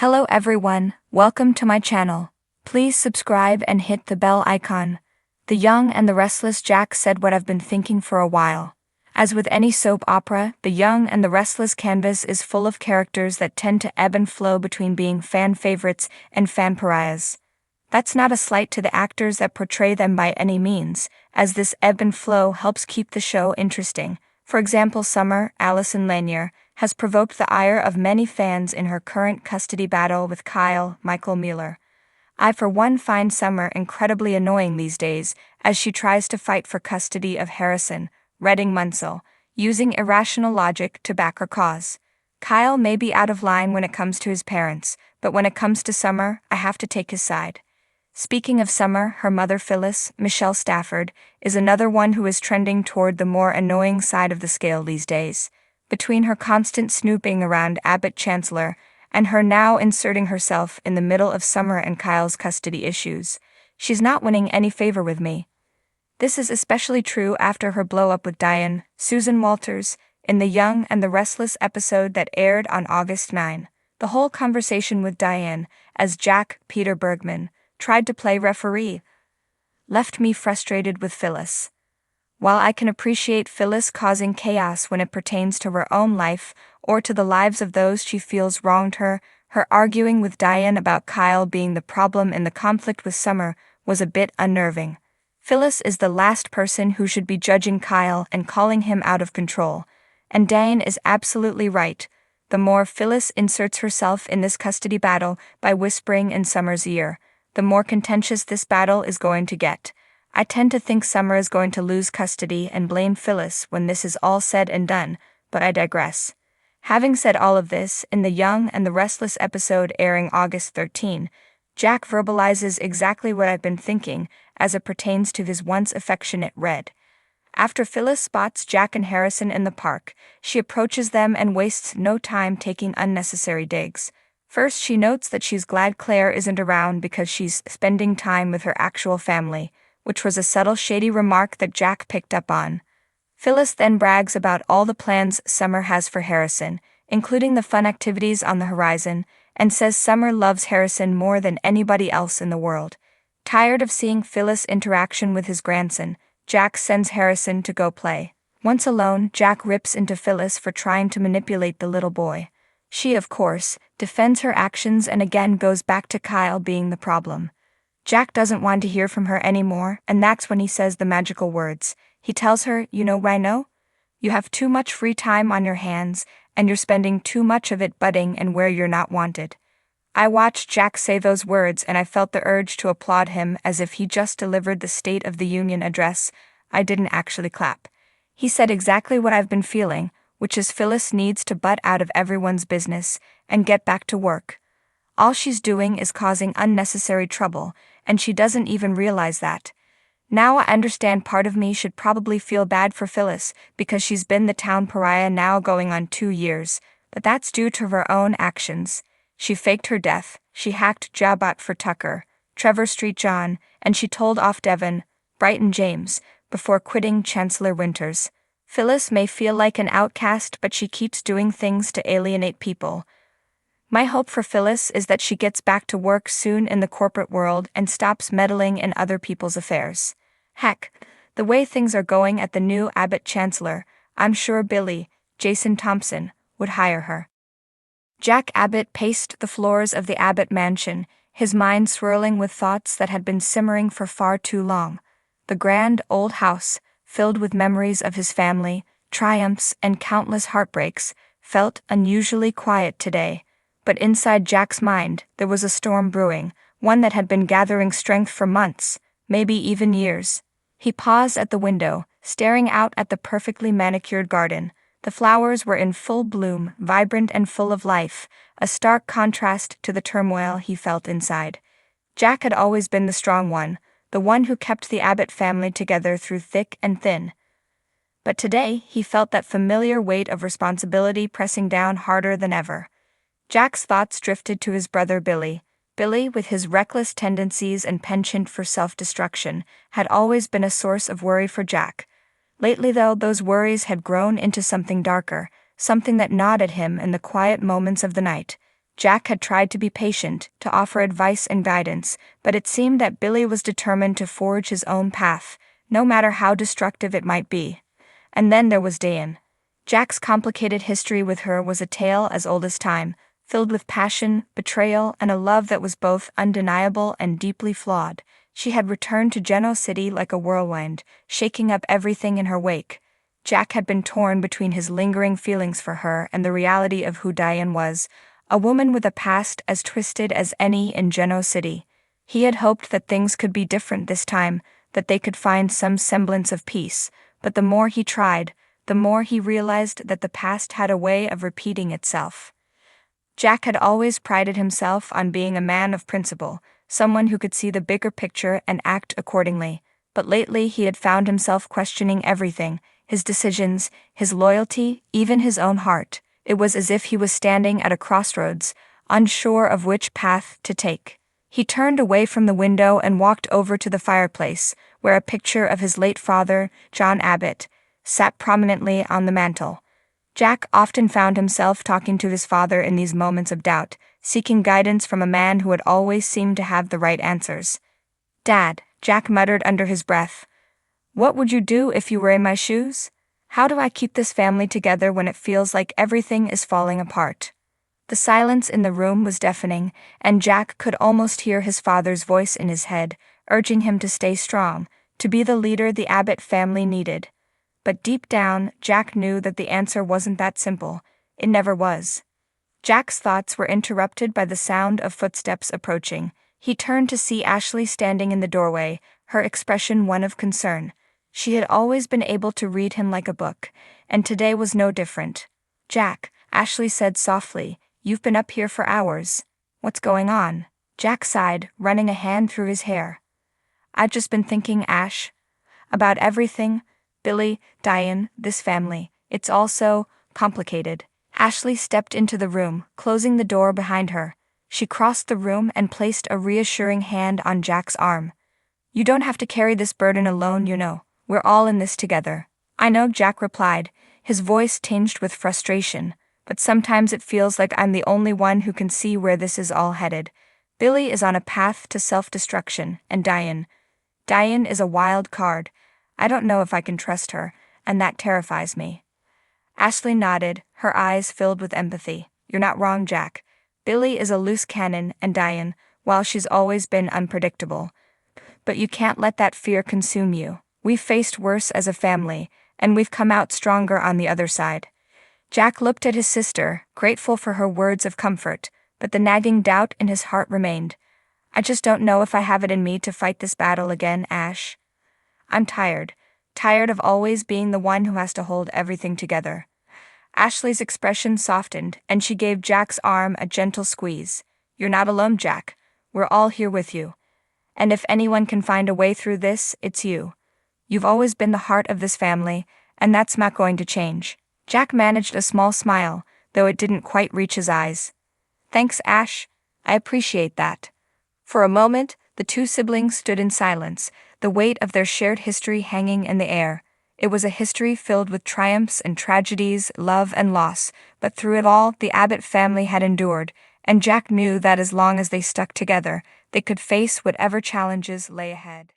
Hello everyone, welcome to my channel. Please subscribe and hit the bell icon. The Young and the Restless. Jack said what I've been thinking for a while. As with any soap opera, The Young and the Restless canvas is full of characters that tend to ebb and flow between being fan favorites and fan pariahs. That's not a slight to the actors that portray them by any means, as this ebb and flow helps keep the show interesting. For example, Summer, Allison Lanier, has provoked the ire of many fans in her current custody battle with Kyle, Michael Mueller. I for one find Summer incredibly annoying these days, as she tries to fight for custody of Harrison, Redding Munsell, using irrational logic to back her cause. Kyle may be out of line when it comes to his parents, but when it comes to Summer, I have to take his side. Speaking of Summer, her mother Phyllis, Michelle Stafford, is another one who is trending toward the more annoying side of the scale these days. Between her constant snooping around Abbott Chancellor and her now inserting herself in the middle of Summer and Kyle's custody issues, she's not winning any favor with me. This is especially true after her blow-up with Diane, Susan Walters, in The Young and the Restless episode that aired on August 9. The whole conversation with Diane, as Jack, Peter Bergman, tried to play referee, left me frustrated with Phyllis. While I can appreciate Phyllis causing chaos when it pertains to her own life or to the lives of those she feels wronged her, her arguing with Diane about Kyle being the problem in the conflict with Summer was a bit unnerving. Phyllis is the last person who should be judging Kyle and calling him out of control, and Diane is absolutely right. The more Phyllis inserts herself in this custody battle by whispering in Summer's ear, the more contentious this battle is going to get. I tend to think Summer is going to lose custody and blame Phyllis when this is all said and done, but I digress. Having said all of this, in The Young and the Restless episode airing August 13, Jack verbalizes exactly what I've been thinking as it pertains to his once affectionate Red. After Phyllis spots Jack and Harrison in the park, she approaches them and wastes no time taking unnecessary digs. First, she notes that she's glad Claire isn't around because she's spending time with her actual family, which was a subtle shady remark that Jack picked up on. Phyllis then brags about all the plans Summer has for Harrison, including the fun activities on the horizon, and says Summer loves Harrison more than anybody else in the world. Tired of seeing Phyllis' interaction with his grandson, Jack sends Harrison to go play. Once alone, Jack rips into Phyllis for trying to manipulate the little boy. She, of course, defends her actions and again goes back to Kyle being the problem. Jack doesn't want to hear from her anymore, and that's when he says the magical words. He tells her, "You know, Rhino? You have too much free time on your hands, and you're spending too much of it budding and where you're not wanted." I watched Jack say those words and I felt the urge to applaud him as if he just delivered the State of the Union address. I didn't actually clap. He said exactly what I've been feeling, which is Phyllis needs to butt out of everyone's business and get back to work. All she's doing is causing unnecessary trouble, and she doesn't even realize that. Now I understand part of me should probably feel bad for Phyllis because she's been the town pariah now going on 2 years, but that's due to her own actions. She faked her death, she hacked Jabot for Tucker, Trevor Street John, and she told off Devon, Brighton James, before quitting Chancellor Winters. Phyllis may feel like an outcast, but she keeps doing things to alienate people. My hope for Phyllis is that she gets back to work soon in the corporate world and stops meddling in other people's affairs. Heck, the way things are going at the new Abbott Chancellor, I'm sure Billy, Jason Thompson, would hire her. Jack Abbott paced the floors of the Abbott mansion, his mind swirling with thoughts that had been simmering for far too long. The grand old house, filled with memories of his family, triumphs, and countless heartbreaks, felt unusually quiet today. But inside Jack's mind, there was a storm brewing, one that had been gathering strength for months, maybe even years. He paused at the window, staring out at the perfectly manicured garden. The flowers were in full bloom, vibrant and full of life, a stark contrast to the turmoil he felt inside. Jack had always been the strong one, the one who kept the Abbott family together through thick and thin. But today, he felt that familiar weight of responsibility pressing down harder than ever. Jack's thoughts drifted to his brother Billy. Billy, with his reckless tendencies and penchant for self-destruction, had always been a source of worry for Jack. Lately, though, those worries had grown into something darker, something that gnawed at him in the quiet moments of the night. Jack had tried to be patient, to offer advice and guidance, but it seemed that Billy was determined to forge his own path, no matter how destructive it might be. And then there was Diane. Jack's complicated history with her was a tale as old as time, filled with passion, betrayal, and a love that was both undeniable and deeply flawed. She had returned to Genoa City like a whirlwind, shaking up everything in her wake. Jack had been torn between his lingering feelings for her and the reality of who Diane was, a woman with a past as twisted as any in Genoa City. He had hoped that things could be different this time, that they could find some semblance of peace, but the more he tried, the more he realized that the past had a way of repeating itself. Jack had always prided himself on being a man of principle, someone who could see the bigger picture and act accordingly, but lately he had found himself questioning everything, his decisions, his loyalty, even his own heart. It was as if he was standing at a crossroads, unsure of which path to take. He turned away from the window and walked over to the fireplace, where a picture of his late father, John Abbott, sat prominently on the mantel. Jack often found himself talking to his father in these moments of doubt, seeking guidance from a man who had always seemed to have the right answers. "Dad," Jack muttered under his breath, "what would you do if you were in my shoes? How do I keep this family together when it feels like everything is falling apart?" The silence in the room was deafening, and Jack could almost hear his father's voice in his head, urging him to stay strong, to be the leader the Abbott family needed. But deep down, Jack knew that the answer wasn't that simple. It never was. Jack's thoughts were interrupted by the sound of footsteps approaching. He turned to see Ashley standing in the doorway, her expression one of concern. She had always been able to read him like a book, and today was no different. "Jack," Ashley said softly, "you've been up here for hours. What's going on?" Jack sighed, running a hand through his hair. "I've just been thinking, Ash, about everything. Billy, Diane, this family. It's all so complicated." Ashley stepped into the room, closing the door behind her. She crossed the room and placed a reassuring hand on Jack's arm. "You don't have to carry this burden alone, you know. We're all in this together." "I know," Jack replied, his voice tinged with frustration, "but sometimes it feels like I'm the only one who can see where this is all headed. Billy is on a path to self-destruction, and Diane is a wild card. I don't know if I can trust her, and that terrifies me." Ashley nodded, her eyes filled with empathy. "You're not wrong, Jack. Billy is a loose cannon, and Diane, well, she's always been unpredictable. But you can't let that fear consume you. We've faced worse as a family, and we've come out stronger on the other side." Jack looked at his sister, grateful for her words of comfort, but the nagging doubt in his heart remained. "I just don't know if I have it in me to fight this battle again, Ash. I'm tired of always being the one who has to hold everything together." Ashley's expression softened, and she gave Jack's arm a gentle squeeze. "You're not alone, Jack. We're all here with you. And if anyone can find a way through this, it's you. You've always been the heart of this family, and that's not going to change." Jack managed a small smile, though it didn't quite reach his eyes. "Thanks, Ash. I appreciate that." For a moment, the two siblings stood in silence, the weight of their shared history hanging in the air. It was a history filled with triumphs and tragedies, love and loss, but through it all, the Abbott family had endured, and Jack knew that as long as they stuck together, they could face whatever challenges lay ahead.